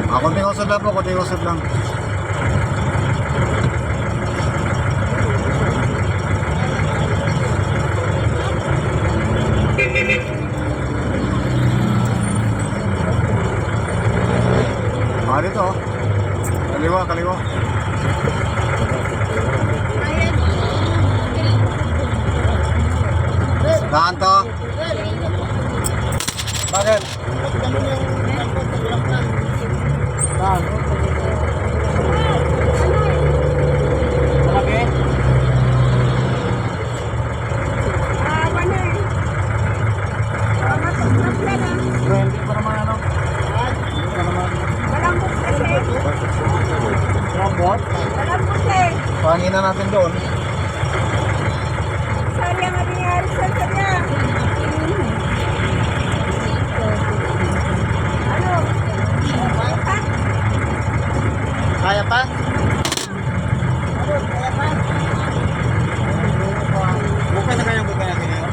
Konting usod lang po, konting usod lang. Dito oh. Kaliwa, kaliwa. Saan to? Bakit? Saan? Malaki? Hindi pa naman ano? Hindi pa naman. Robot? Panginan natin doon. Sorry ang nangyari sa kanya. Ano? Kaya pa? Bukay na kayo, bukay natin yun.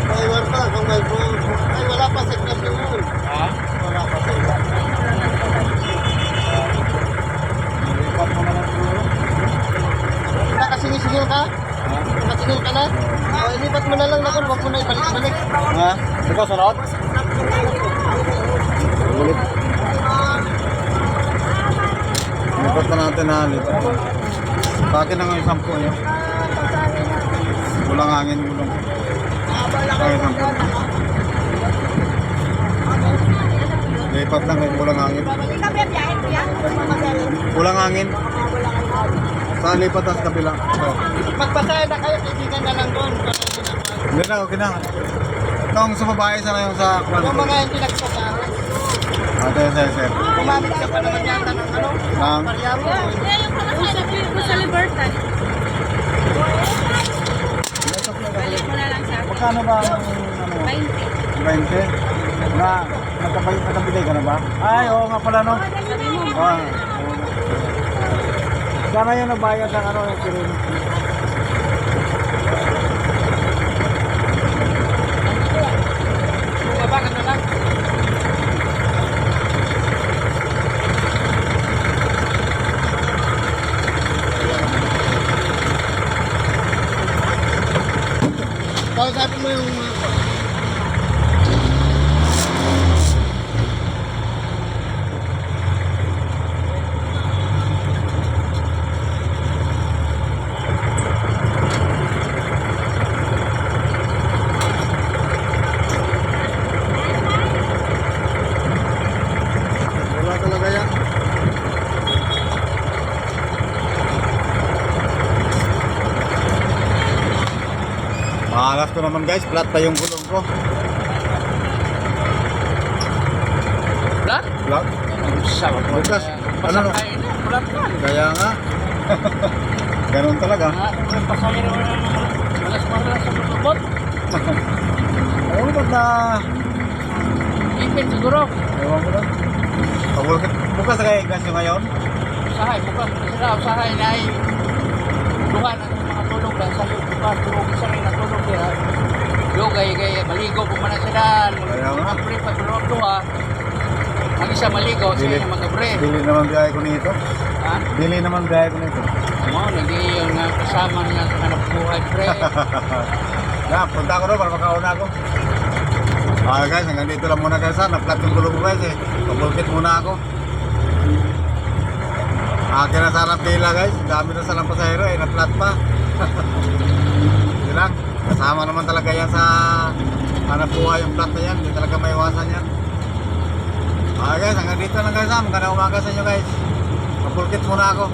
Maiwan pa lang kung may ay wala pa signal yun. Ha? Wala pa signal. Lipat mo na lang siguro. Nakasingil ka? Ha? Nakasingil ka na? O, ilipat mo na lang na kung wag mo na ibalik-balik. Ha? Ito, sunod? Ulit. Lipat na natin na lipat. Sa akin na nga yung 10 yun. Walang hangin, gulong. Sa akin 10. Lipat lang kahit walang hangin. Hindi kami ang biyahe kuya? Walang hangin. Sa lipat sa kabila. Ito. Magpasaya na kayo, kaibigan na lang doon. Hindi na, okay na. Itong sumabahay sana yung sa kwan. Yung mga hindi nagpasaya. Sir. Kumamit ka pa naman yata ng ano? Ang Paryamo. Yung pamasahe mo sa Libertad. Balik mo na lang sa akin. magkano ba ang ano? 20. 20? Na, nakabili ka na ba? Ay, oo nga pala no. Sabi mo, Ah, sana yung nabayad ng ano yung kirin. Bumaba ka na lang. Kausapin mo yung Wala talaga yan. Mahalas ko naman guys, flat pa yung gulong ko. Black? Flat? Sabi ko. Bukas, ano no? Black na. Kaya nga. Ganun talaga. Pasahero na malas sa motor. Ayun, ba't na... Ipin siguro. Ewan ko lang. Bukas na kayo gas nyo ngayon? Usahay, bukas. Sila, usahay na ay duhan ang mga tulog lang sa iyo. Bukas, tulog isa rin ang tulog nila. Yo, gaya, maligo kung man sila. Kaya nga. Mag-pre, pag-tulog duha. Ang isa maligo, Dili. sila mag-pre. Dili naman biyahe ko nito. Ha? Dili naman biyahe ko nito. Mo, hindi yung kasama niya sa hanap buhay, pre. Na, punta ako doon para makauna ako. Guys, hanggang dito lang muna guys ha. Na-flat yung gulong ko guys eh. Pabulkit muna ako. Akin na sana pila guys. Dami na salang pasahero eh. Na-flat pa. Hindi lang. Kasama naman talaga yan sa hanap buhay yung flat na yan. Hindi talaga maiwasan yan. Guys, hanggang dito lang guys ha. Magandang umaga sa inyo guys. Pabulkit muna ako.